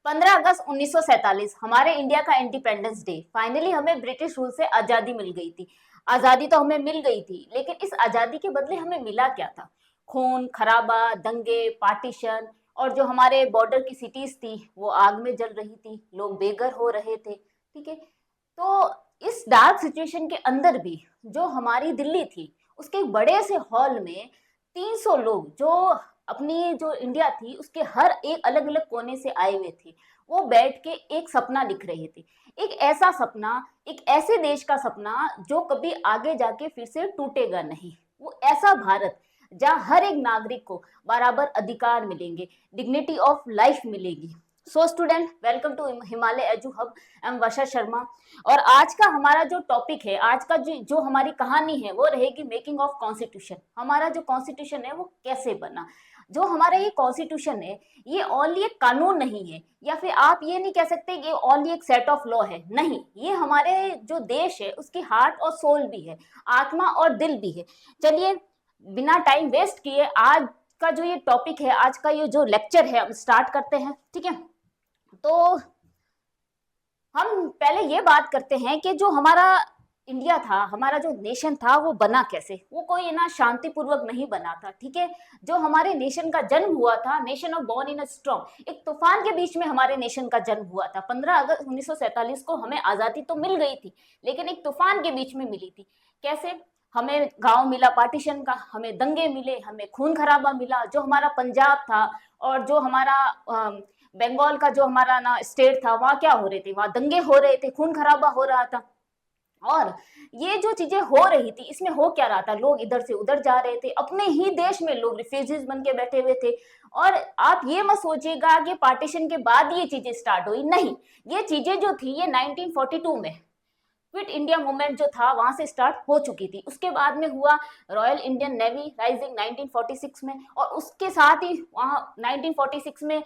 15 अगस्त 1947 हमारे इंडिया का independence day. Finally हमें ब्रिटिश रूल से आजादी मिल गई थी। आजादी तो हमें मिल गई थी, लेकिन इस आजादी के बदले हमें मिला क्या था? खून खराबा, दंगे, पार्टीशन, और जो हमारे बॉर्डर की सिटीज थी वो आग में जल रही थी, लोग बेघर हो रहे थे। ठीक है, तो इस डार्क सिचुएशन के अंदर भी जो हमारी दिल्ली थी, उसके एक बड़े से हॉल में 300 लोग, जो अपनी जो इंडिया थी उसके हर एक अलग अलग कोने से आए हुए थे, वो बैठ के एक सपना लिख रहे थे। एक ऐसा सपना, एक ऐसे देश का सपना जो कभी आगे जाके फिर से टूटेगा नहीं। वो ऐसा भारत जहाँ हर एक नागरिक को बराबर अधिकार मिलेंगे, डिग्निटी ऑफ लाइफ मिलेगी। So student, welcome to Himalaya edu hub. I am Varsha Sharma. और आज का हमारा जो टॉपिक है, आज का जो हमारी कहानी है वो रहेगी मेकिंग ऑफ कॉन्स्टिट्यूशन। हमारा जो कॉन्स्टिट्यूशन है वो कैसे बना। जो हमारा ये कॉन्स्टिट्यूशन है, ये ओनली एक कानून नहीं है, या फिर आप ये नहीं कह सकते कि ओनली एक सेट ऑफ लॉ है। नहीं, ये हमारे जो देश है उसकी हार्ट और सोल भी है, आत्मा और दिल भी है। चलिए, बिना टाइम वेस्ट किए आज का जो ये टॉपिक है, आज का ये जो लेक्चर है, हम स्टार्ट करते हैं। ठीक है, तो हम पहले ये बात करते हैं कि जो हमारा इंडिया था, हमारा जो नेशन था, वो बना कैसे। वो कोई ना शांतिपूर्वक नहीं बना था। ठीक है, जो हमारे नेशन का जन्म हुआ था, nation of born in a storm, एक तूफान के बीच में हमारे नेशन का जन्म हुआ था। 15 अगस्त 1947 को हमें आजादी तो मिल गई थी, लेकिन एक तूफान के बीच में मिली थी। कैसे? हमें गांव मिला पार्टीशन का, हमें दंगे मिले, हमें खून खराबा मिला। जो हमारा पंजाब था और जो हमारा बंगाल का जो हमारा ना स्टेट था, वहां क्या हो रहे थे? वहां दंगे हो रहे थे, खून खराबा हो रहा था। और ये जो चीजें हो रही थी, इसमें हो क्या रहा था? लोग इधर से उधर जा रहे थे, अपने ही देश में लोग रिफ्यूजीज बन के बैठे हुए थे। और आप ये मत सोचिएगा कि पार्टीशन के बाद ये चीजें स्टार्ट हुई, नहीं। ये चीजें जो थी ये 1942 में क्विट इंडिया मूवमेंट जो था वहां से स्टार्ट हो चुकी थी। उसके बाद में हुआ रॉयल इंडियन नेवी राइजिंग 1946 में, और उसके साथ ही वहां 1946 में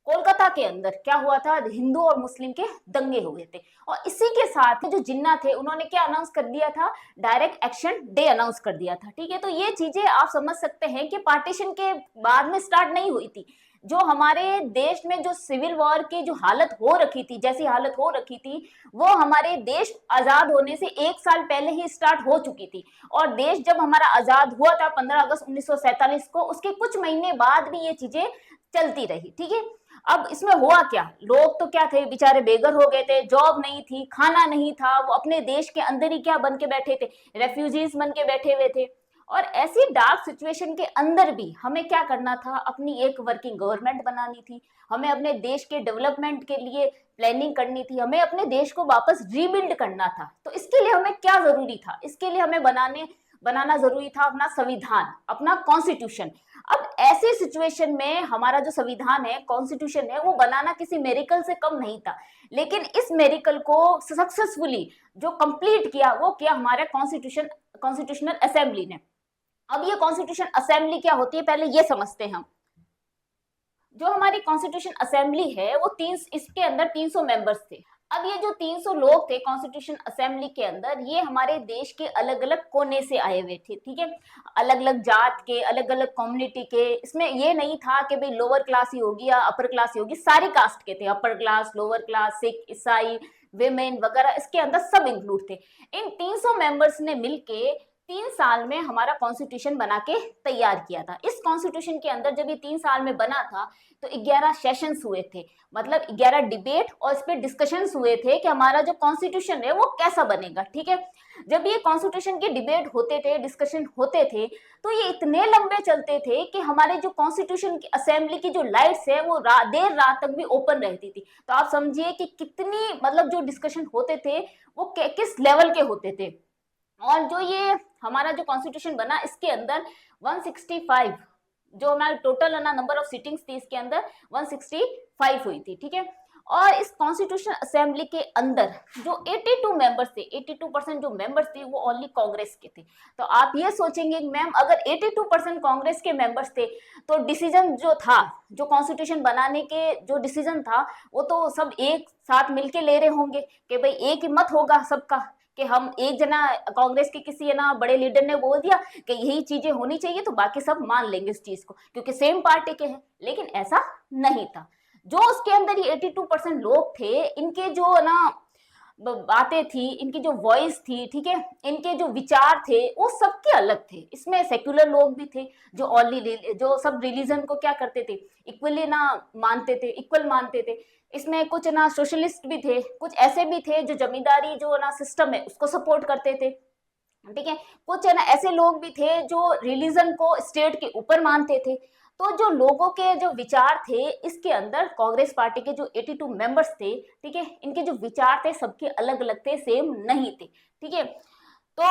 कोलकाता के अंदर क्या हुआ था? हिंदू और मुस्लिम के दंगे हुए थे। और इसी के साथ जो जिन्ना थे, उन्होंने क्या अनाउंस कर दिया था? डायरेक्ट एक्शन डे अनाउंस कर दिया था। ठीक है, तो ये चीजें आप समझ सकते हैं कि पार्टीशन के बाद में स्टार्ट नहीं हुई थी। जो हमारे देश में जो सिविल वॉर की जो हालत हो रखी थी, जैसी हालत हो रखी थी, वो हमारे देश आजाद होने से 1 साल पहले ही स्टार्ट हो चुकी थी। और देश जब हमारा आजाद हुआ था 15 अगस्त 1947 को, उसके कुछ महीने बाद भी ये चीजें चलती रही। ठीक है, अब इसमें हुआ क्या? लोग तो क्या थे, बेचारे बेघर हो गए थे, जॉब नहीं थी, खाना नहीं था, वो अपने देश के अंदर ही क्या बन के बैठे थे? रेफ्यूजीज बन के बैठे हुए थे। और ऐसी डार्क सिचुएशन के अंदर भी हमें क्या करना था? अपनी एक वर्किंग गवर्नमेंट बनानी थी, हमें अपने देश के डेवलपमेंट के लिए प्लानिंग करनी थी, हमें अपने देश को वापस रीबिल्ड करना था। तो इसके लिए हमें क्या जरूरी था? इसके लिए हमें बनाना जरूरी था अपना संविधान, अपना कॉन्स्टिट्यूशन। अब ऐसी सिचुएशन में हमारा जो संविधान है, कॉन्स्टिट्यूशन है, वो बनाना किसी मेरिकल से कम नहीं था। लेकिन इस मेरिकल को सक्सेसफुली जो कंप्लीट किया, वो किया हमारे कॉन्स्टिट्यूशनल असेंबली ने। अब ये कॉन्स्टिट्यूशन असेंबली क्या होती है, पहले ये समझते हैं हम। जो हमारी कॉन्स्टिट्यूशन असेंबली है वो इसके अंदर 300 मेंबर्स थे। अब ये जो 300 लोग थे कॉन्स्टिट्यूशन असेंबली के अंदर, ये हमारे देश के अलग अलग कोने से आए हुए थे। ठीक है, अलग अलग जात के, अलग अलग कम्युनिटी के। इसमें ये नहीं था कि भाई लोअर क्लास ही होगी या अपर क्लास ही होगी, सारी कास्ट के थे, upper class, lower class, Sikh, ईसाई, विमेन वगैरह, इसके अंदर सब इंक्लूड थे। इन 300 मेंबर्स ने मिलके 3 साल में हमारा कॉन्स्टिट्यूशन बना के तैयार किया था। इस कॉन्स्टिट्यूशन के अंदर जब ये 3 साल में बना था, तो 11 सेशंस हुए थे, मतलब 11 डिबेट और इस पे डिस्कशंस हुए थे कि हमारा जो कॉन्स्टिट्यूशन है वो कैसा बनेगा। ठीक है, जब ये कॉन्स्टिट्यूशन के डिबेट होते थे, डिस्कशन होते थे, तो ये इतने लंबे चलते थे कि हमारे जो कॉन्स्टिट्यूशन की असेंबली की जो लाइट्स है वो देर रात तक भी ओपन रहती थी। तो आप समझिए कि कितनी, मतलब जो डिस्कशन होते थे वो किस लेवल के होते थे। और जो ये हमारा जो कॉन्स्टिट्यूशन बना, इसके अंदर 165, जो हमारा टोटल ना नंबर ऑफ सीटिंग्स थी, इसके अंदर 165 हुई थी। ठीक है, और इस कॉन्स्टिट्यूशन असेंबली के अंदर जो 82 मेंबर्स थे, 82% जो मेंबर्स थे वो ओनली कांग्रेस के थे। तो आप ये सोचेंगे मैम, अगर 82% कांग्रेस के मेंबर्स थे, तो डिसीजन जो था, जो कॉन्स्टिट्यूशन बनाने के जो डिसीजन था, वो तो सब एक साथ मिलके ले रहे होंगे कि भाई एक ही मत होगा सबका, कि हम एक जना कांग्रेस के किसी है ना बड़े लीडर ने बोल दिया कि यही चीजें होनी चाहिए, तो बाकी सब मान लेंगे इस चीज को क्योंकि सेम पार्टी के हैं। लेकिन ऐसा नहीं था। जो उसके अंदर ये 82% लोग थे, इनके जो ना बातें थी, इनकी जो वॉइस थी, ठीक है, इनके जो विचार थे वो सबके अलग थे। इसमें सेक्युलर लोग भी थे जो जो सब रिलीजन को क्या करते थे, इक्वली ना मानते थे, इक्वल मानते थे। इसमें कुछ ना सोशलिस्ट भी थे, कुछ ऐसे भी थे जो जमींदारी जो ना सिस्टम है उसको सपोर्ट करते थे, ठीक है। कुछ है ना ऐसे लोग भी थे जो रिलीजन को स्टेट के ऊपर मानते थे। तो जो लोगों के जो विचार थे इसके अंदर, कांग्रेस पार्टी के जो 82 मेंबर्स थे, ठीक है, इनके जो विचार थे सबके अलग अलग थे, सेम नहीं थे, ठीक है। तो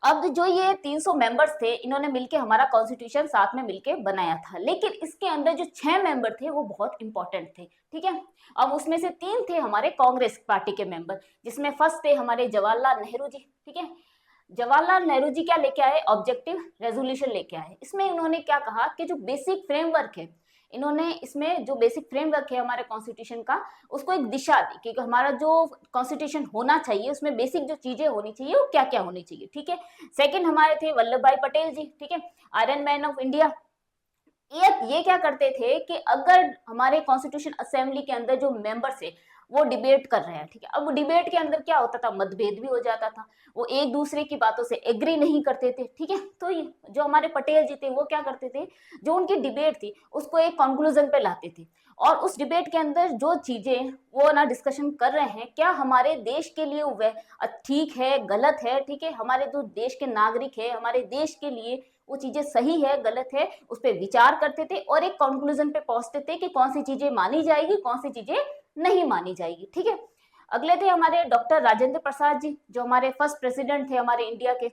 अब जो ये 300 मेंबर्स थे, इन्होंने मिलके हमारा कॉन्स्टिट्यूशन साथ में मिलके बनाया था, लेकिन इसके अंदर जो 6 मेंबर थे वो बहुत इंपॉर्टेंट थे, ठीक है। अब उसमें से 3 थे हमारे कांग्रेस पार्टी के मेंबर, जिसमें फर्स्ट थे हमारे जवाहरलाल नेहरू जी, ठीक है। जवाहरलाल नेहरू जी क्या लेके आए, ऑब्जेक्टिव रेजोल्यूशन लेके आए। इसमें इन्होंने क्या कहा कि जो बेसिक फ्रेमवर्क है, इन्होंने इसमें जो बेसिक फ्रेमवर्क है हमारे कॉन्स्टिट्यूशन का, उसको एक दिशा दी कि हमारा जो कॉन्स्टिट्यूशन होना चाहिए उसमें बेसिक जो चीजें होनी चाहिए वो क्या क्या होनी चाहिए, ठीक है। सेकंड हमारे थे वल्लभ भाई पटेल जी, ठीक है, आयरन मैन ऑफ इंडिया। ये क्या करते थे कि अगर हमारे कॉन्स्टिट्यूशन असेंबली के अंदर जो मेंबर्स है वो डिबेट कर रहे हैं, ठीक है, अब डिबेट के अंदर क्या होता था, मतभेद भी हो जाता था, वो एक दूसरे की बातों से एग्री नहीं करते थे, ठीक है। तो जो हमारे पटेल जी थे वो क्या करते थे, जो उनकी डिबेट थी उसको एक कंक्लूजन पे लाते थे, और उस डिबेट के अंदर जो चीजें वो ना डिस्कशन कर रहे हैं क्या हमारे देश के लिए वह ठीक है गलत है, ठीक है, हमारे जो देश के नागरिक है हमारे देश के लिए वो चीजें सही है गलत है, उस पर विचार करते थे और एक कंक्लूजन पे पहुंचते थे कि कौन सी चीजें मानी जाएगी कौन सी चीजें नहीं मानी जाएगी, ठीक है। अगले थे हमारे डॉक्टर राजेंद्र प्रसाद जी, जो हमारे फर्स्ट प्रेसिडेंट थे हमारे इंडिया के।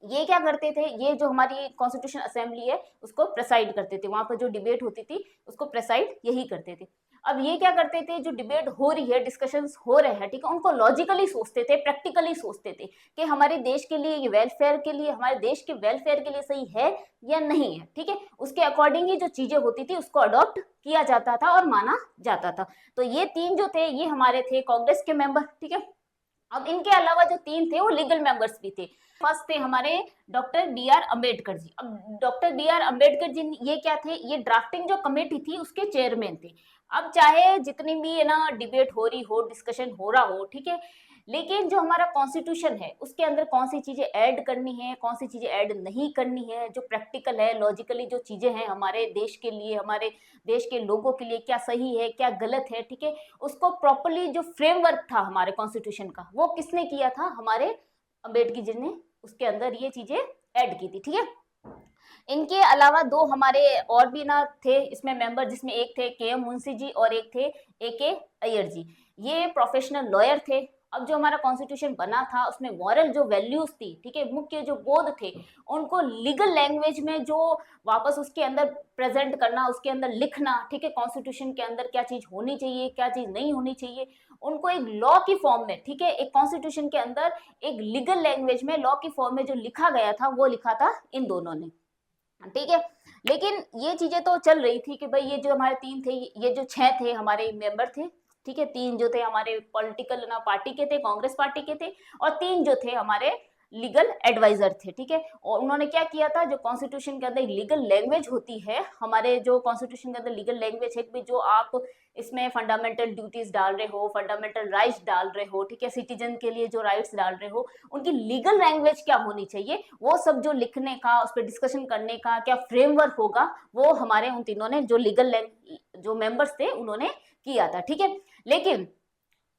ये क्या करते थे, ये जो हमारी कॉन्स्टिट्यूशन असेंबली है उसको प्रेसाइड करते थे, वहां पर जो डिबेट होती थी उसको प्रेसाइड यही करते थे। अब ये क्या करते थे, जो डिबेट हो रही है, डिस्कशंस हो रहे हैं, ठीक है, उनको लॉजिकली सोचते थे, प्रैक्टिकली सोचते थे कि हमारे देश के लिए, ये वेलफेयर के लिए, हमारे देश के वेलफेयर के लिए सही है या नहीं है, ठीक है, उसके अकॉर्डिंग ही जो चीजें होती थी उसको अडॉप्ट किया जाता था और माना जाता था। तो ये 3 जो थे ये हमारे थे कांग्रेस के मेंबर, ठीक है। अब इनके अलावा जो 3 थे वो लीगल मेंबर्स भी थे। फर्स्ट थे हमारे doctor B are Ambedkar ji. अब doctor B are Ambedkar ji ये क्या थे, ये ड्राफ्टिंग जो कमेटी थी उसके चेयरमैन थे। अब चाहे जितनी भी है ना डिबेट हो रही हो, डिस्कशन हो रहा हो, ठीक है, लेकिन जो हमारा कॉन्स्टिट्यूशन है उसके अंदर कौन सी चीजें ऐड करनी है कौन सी चीजें ऐड नहीं करनी है, जो प्रैक्टिकल है लॉजिकली जो चीजें हैं हमारे देश के लिए, हमारे देश के लोगों के लिए क्या सही है क्या गलत है, ठीक है, उसको प्रॉपरली जो फ्रेमवर्क था हमारे कॉन्स्टिट्यूशन का वो किसने किया था, हमारे अम्बेडकर जी ने उसके अंदर ये चीजें ऐड की थी, ठीक है। इनके अलावा 2 हमारे और भी ना थे इसमें मेंबर, जिसमें एक थे के एम मुंशी जी और एक थे ए के अय्यर जी। ये प्रोफेशनल लॉयर थे। अब जो हमारा कॉन्स्टिट्यूशन बना था उसमें मॉरल जो वैल्यूज थी, ठीक है, मुख्य जो बोध थे, उनको लीगल लैंग्वेज में जो वापस उसके अंदर प्रेजेंट करना, उसके अंदर लिखना, ठीक है, कॉन्स्टिट्यूशन के अंदर क्या चीज होनी चाहिए क्या चीज नहीं होनी चाहिए, उनको एक लॉ की फॉर्म में, ठीक है, एक कॉन्स्टिट्यूशन के अंदर एक लीगल लैंग्वेज में लॉ की फॉर्म में जो लिखा गया था वो लिखा था इन दोनों ने, ठीक है। लेकिन ये चीजें तो चल रही थी कि भाई ये जो हमारे 3 थे, ये जो 6 थे हमारे मेंबर थे, ठीक है, 3 जो थे हमारे पॉलिटिकल ना पार्टी के थे, कांग्रेस पार्टी के थे, और 3 जो थे हमारे लीगल एडवाइजर थे, ठीक है। और उन्होंने क्या किया था, जो कॉन्स्टिट्यूशन के अंदर लीगल लैंग्वेज होती है, हमारे जो कॉन्स्टिट्यूशन के अंदर लीगल लैंग्वेज है कि जो आप इसमें फंडामेंटल ड्यूटीज डाल रहे हो, फंडामेंटल राइट्स डाल रहे हो, ठीक है, सिटीजन के लिए जो राइट्स डाल रहे हो, उनकी लीगल लैंग्वेज क्या होनी चाहिए, वो सब जो लिखने का, उस पर डिस्कशन करने का क्या फ्रेमवर्क होगा, वो हमारे उन तीनों ने जो लीगल जो मेंबर्स थे उन्होंने किया था, ठीक है। लेकिन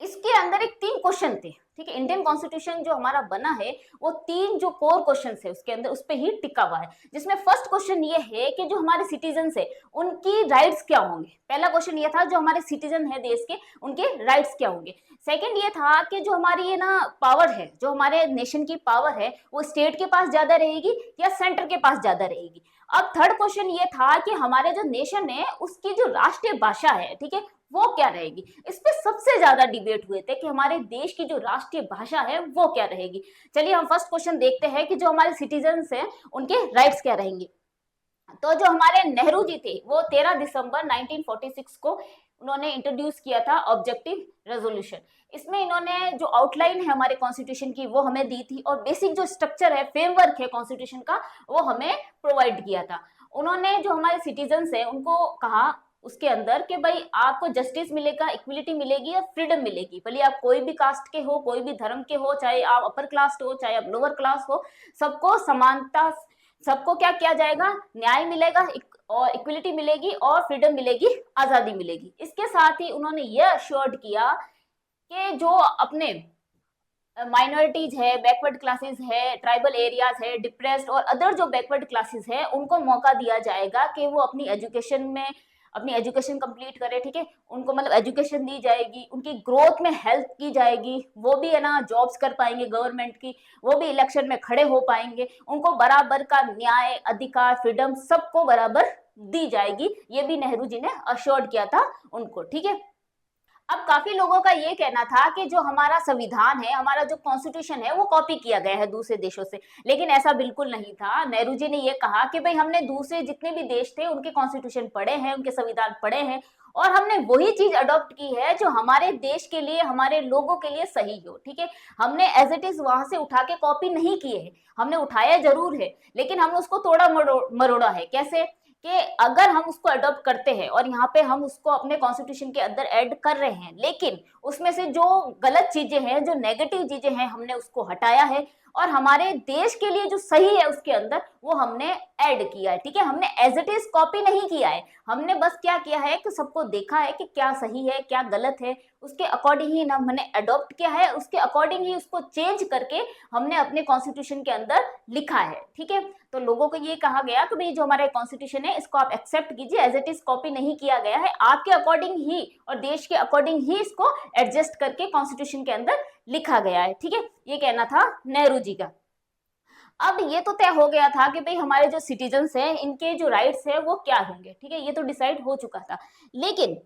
इसके अंदर एक 3 क्वेश्चन थे, ठीक है, इंडियन कॉन्स्टिट्यूशन जो हमारा बना है वो 3 जो कोर क्वेश्चन है उसके अंदर उस पे ही टिका हुआ है, जिसमें फर्स्ट क्वेश्चन ये है कि जो हमारे सिटीजन है उनकी राइट्स क्या होंगे। पहला क्वेश्चन ये था जो हमारे सिटीजन है देश के उनके राइट्स क्या होंगे। सेकंड ये था कि जो हमारी ये ना पावर है, जो हमारे नेशन की पावर है वो स्टेट के पास ज्यादा रहेगी या सेंटर के पास ज्यादा रहेगी। अब थर्ड क्वेश्चन ये था कि हमारे जो नेशन है उसकी जो राष्ट्रीय भाषा है, ठीक है, वो क्या रहेगी। इस पे सबसे ज्यादा डिबेट हुए थे कि हमारे देश की जो राष्ट्रीय भाषा है वो क्या रहेगी। चलिए हम फर्स्ट क्वेश्चन देखते हैं कि जो हमारे सिटीजन्स हैं उनके राइट्स क्या रहेंगे। तो जो हमारे नेहरू जी थे वो 13 दिसंबर 1946 को उन्होंने इंट्रोड्यूस किया था ऑब्जेक्टिव रेजोल्यूशन। इसमें इन्होंने जो आउटलाइन है हमारे कॉन्स्टिट्यूशन की वो हमें दी थी, और बेसिक जो स्ट्रक्चर है फ्रेमवर्क है कॉन्स्टिट्यूशन का वो हमें प्रोवाइड किया था। उन्होंने जो हमारे सिटीजन्स है उनको कहा, उसके अंदर कि भाई आपको जस्टिस मिलेगा, इक्वलिटी मिलेगी या फ्रीडम मिलेगी, भले आप कोई भी कास्ट के हो, कोई भी धर्म के हो, चाहे आप अपर क्लास हो चाहे आप लोअर क्लास हो, सबको समानता, सबको क्या किया जाएगा, न्याय मिलेगा और इक्वलिटी मिलेगी और फ्रीडम मिलेगी, आजादी मिलेगी। इसके साथ ही उन्होंने ये अश्योर्ड किया कि जो अपने माइनॉरिटीज है, बैकवर्ड क्लासेस है, ट्राइबल एरियाज है, डिप्रेस्ड और अदर जो बैकवर्ड क्लासेस है, उनको मौका दिया जाएगा कि वो अपनी एजुकेशन में अपनी एजुकेशन कंप्लीट करे, ठीक है, उनको मतलब एजुकेशन दी जाएगी, उनकी ग्रोथ में हेल्प की जाएगी, वो भी है ना जॉब्स कर पाएंगे गवर्नमेंट की, वो भी इलेक्शन में खड़े हो पाएंगे, उनको बराबर का न्याय, अधिकार, फ्रीडम सबको बराबर दी जाएगी। ये भी नेहरू जी ने अश्योर्ड किया था उनको, ठीक है। अब काफी लोगों का ये कहना था कि जो हमारा संविधान है, हमारा जो कॉन्स्टिट्यूशन है, वो कॉपी किया गया है दूसरे देशों से, लेकिन ऐसा बिल्कुल नहीं था। नेहरू जी ने ये कहा कि भाई हमने दूसरे जितने भी देश थे उनके कॉन्स्टिट्यूशन पढ़े हैं, उनके संविधान पढ़े हैं, और हमने वही चीज अडॉप्ट की है जो हमारे देश के लिए, हमारे लोगों के लिए सही हो, ठीक है। हमने एज इट इज वहां से उठा के कॉपी नहीं किए हैं, हमने उठाया जरूर है, लेकिन हमने उसको तोड़ा मरोड़ा है। कैसे कि अगर हम उसको अडॉप्ट करते हैं और यहाँ पे हम उसको अपने कॉन्स्टिट्यूशन के अंदर ऐड कर रहे हैं, लेकिन उसमें से जो गलत चीजें हैं, जो नेगेटिव चीजें हैं, हमने उसको हटाया है और हमारे देश के लिए जो सही है उसके अंदर वो हमने ऐड किया है, ठीक है। हमने एज इट इज कॉपी नहीं किया है, हमने बस क्या किया है कि सबको देखा है कि क्या सही है क्या गलत है, उसके अकॉर्डिंग ही ना हमने अडॉप्ट किया है, उसके अकॉर्डिंग ही उसको चेंज करके हमने अपने कॉन्स्टिट्यूशन के अंदर लिखा है, ठीक है। तो लोगों को ये कहा गया कि भाई जो हमारा कॉन्स्टिट्यूशन है इसको आप एक्सेप्ट कीजिए, एज इट इज कॉपी नहीं किया गया है, आपके अकॉर्डिंग ही और देश के अकॉर्डिंग ही इसको एडजस्ट करके कॉन्स्टिट्यूशन के अंदर लिखा गया है, ठीक है। ये कहना था नेहरू जी का। अब ये तो तय हो गया था कि भाई हमारे जो सिटीजन्स हैं इनके जो राइट्स है वो क्या होंगे, ठीक है, ये तो डिसाइड हो चुका था। लेकिन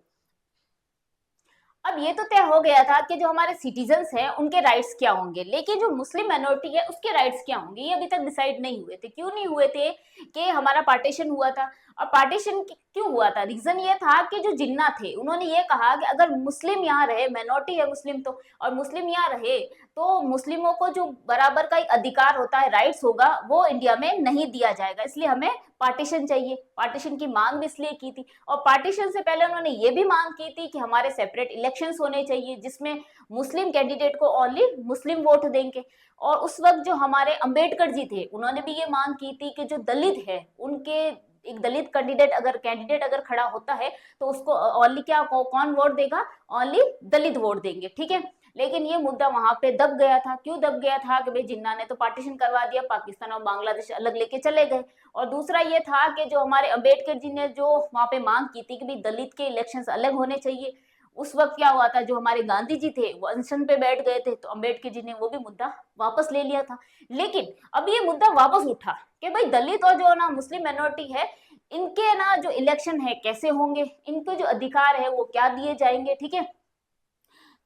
अब ये तो तय हो गया था कि जो हमारे सिटीजन्स हैं उनके राइट्स क्या होंगे, लेकिन जो मुस्लिम माइनॉरिटी है उसके राइट्स क्या होंगे ये अभी तक डिसाइड नहीं हुए थे। क्यों नहीं हुए थे? कि हमारा पार्टीशन हुआ था, और पार्टीशन क्यों हुआ था, रीजन ये था कि जो जिन्ना थे उन्होंने ये कहा कि अगर मुस्लिम यहाँ रहे, माइनॉरिटी है मुस्लिम तो, और मुस्लिम यहाँ रहे तो मुस्लिमों को जो बराबर का एक अधिकार होता है, राइट्स होगा, वो इंडिया में नहीं दिया जाएगा, इसलिए हमें पार्टीशन चाहिए। पार्टीशन की मांग भी इसलिए की थी, और पार्टीशन से पहले उन्होंने ये भी मांग की थी कि हमारे सेपरेट इलेक्शंस होने चाहिए जिसमें मुस्लिम कैंडिडेट को ओनली मुस्लिम वोट देंगे। और उस वक्त जो हमारे अंबेडकर जी थे उन्होंने भी ये मांग की थी कि जो दलित है उनके, एक दलित कैंडिडेट अगर खड़ा होता है तो उसको ओनली क्या कौन वोट देगा, ओनली दलित वोट देंगे, ठीक है। लेकिन ये मुद्दा वहां पे दब गया था। क्यों दब गया था? कि भाई जिन्ना ने तो पार्टीशन करवा दिया, पाकिस्तान और बांग्लादेश अलग लेके चले गए। और दूसरा ये था कि जो हमारे अंबेडकर जी ने जो वहां पे मांग की थी कि भाई दलित के इलेक्शंस अलग होने चाहिए, उस वक्त क्या हुआ था, जो हमारे गांधी जी थे वो अनशन पे बैठ गए थे, तो अंबेडकर जी ने वो भी मुद्दा वापस ले लिया था। लेकिन अब ये मुद्दा वापस उठा कि भाई दलित और जो ना मुस्लिम माइनॉरिटी है, इनके ना जो इलेक्शन है कैसे होंगे, इनको जो अधिकार है वो क्या दिए जाएंगे, ठीक है।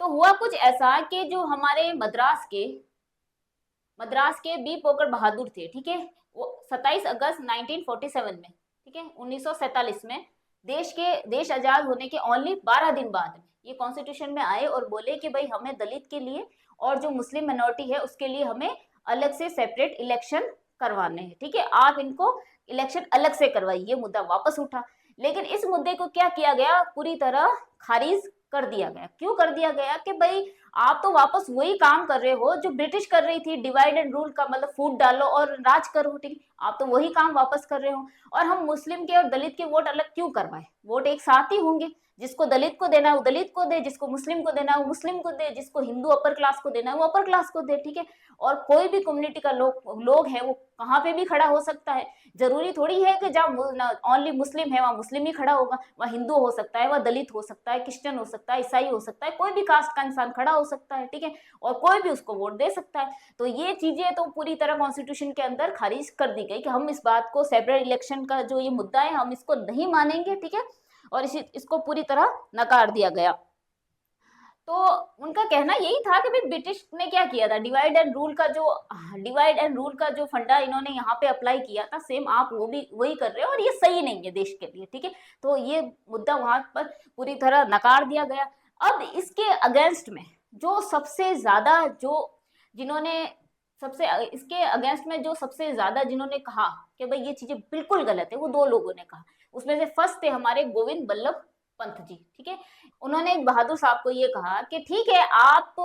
तो हुआ कुछ ऐसा कि जो हमारे मद्रास के बी पोकर बहादुर थे, ठीक है, वो 27 अगस्त 1947 में, ठीक है, 1947 में देश आजाद होने के ओनली 12 दिन बाद में ये कॉन्स्टिट्यूशन में आए और बोले कि भाई हमें दलित के लिए और जो मुस्लिम माइनॉरिटी है उसके लिए हमें अलग से सेपरेट इलेक्शन करवाने हैं, ठीक है, आप इनको इलेक्शन अलग से करवाइए। ये मुद्दा वापस उठा, लेकिन इस मुद्दे को क्या किया गया, पूरी तरह खारिज कर दिया गया। क्यों कर दिया गया? कि भाई आप तो वापस वही काम कर रहे हो जो ब्रिटिश कर रही थी, डिवाइड एंड रूल का मतलब फूट डालो और राज करो, ठीक, आप तो वही काम वापस कर रहे हो। और हम मुस्लिम के और दलित के वोट अलग क्यों करवाए? वोट एक साथ ही होंगे, जिसको दलित को देना है वो दलित को दे, जिसको मुस्लिम को देना है वो मुस्लिम को दे, जिसको हिंदू अपर क्लास को देना है वो अपर क्लास को दे, ठीक है। और कोई भी कम्युनिटी का लोग है वो कहाँ पे भी खड़ा हो सकता है। जरूरी थोड़ी है कि जहाँ ओनली मुस्लिम है वहाँ मुस्लिम ही खड़ा होगा, वहाँ हिंदू हो सकता है, वहाँ दलित हो सकता है, क्रिश्चियन हो सकता है, ईसाई हो सकता है, कोई भी कास्ट का इंसान खड़ा हो सकता है, ठीक है, और कोई भी उसको वोट दे सकता है। तो ये चीजें तो पूरी तरह कॉन्स्टिट्यूशन के अंदर खारिज कर दी गई कि हम इस बात को, सेपरेट इलेक्शन का जो ये मुद्दा है, हम इसको नहीं मानेंगे, ठीक है, और इसको पूरी तरह नकार दिया गया। तो उनका कहना यही था कि भाई ब्रिटिश ने क्या किया था, डिवाइड एंड रूल का जो फंडा इन्होंने यहाँ पे अप्लाई किया था, सेम आप वो भी वही कर रहे हो और ये सही नहीं है देश के लिए, ठीक है। तो ये मुद्दा वहां पर पूरी तरह नकार दिया गया। अब इसके अगेंस्ट में जो सबसे ज्यादा जिन्होंने सबसे इसके अगेंस्ट में जो सबसे ज्यादा जिन्होंने कहा कि भाई ये चीजें बिल्कुल गलत है, वो दो लोगों ने कहा। उसमें से फर्स्ट थे हमारे गोविंद बल्लभ पंत जी, ठीक है। उन्होंने बहादुर साहब को ये कहा कि ठीक है, आप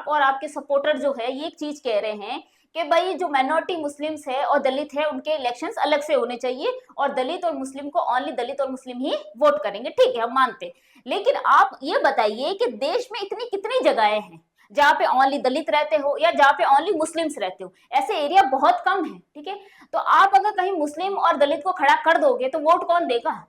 और आपके सपोर्टर जो है ये एक चीज कह रहे हैं कि भाई जो माइनॉरिटी मुस्लिम्स है और दलित है उनके इलेक्शंस अलग से होने चाहिए, और दलित और मुस्लिम को ओनली दलित और मुस्लिम ही वोट करेंगे, ठीक है हम मानते हैं। लेकिन आप ये बताइए कि देश में इतनी कितनी जगहें हैं जहाँ पे ओनली दलित रहते हो या जहाँ पे ओनली मुस्लिम्स रहते हो, ऐसे एरिया बहुत कम है, ठीक है। तो आप अगर कहीं मुस्लिम और दलित को खड़ा कर दोगे तो वोट कौन देगा?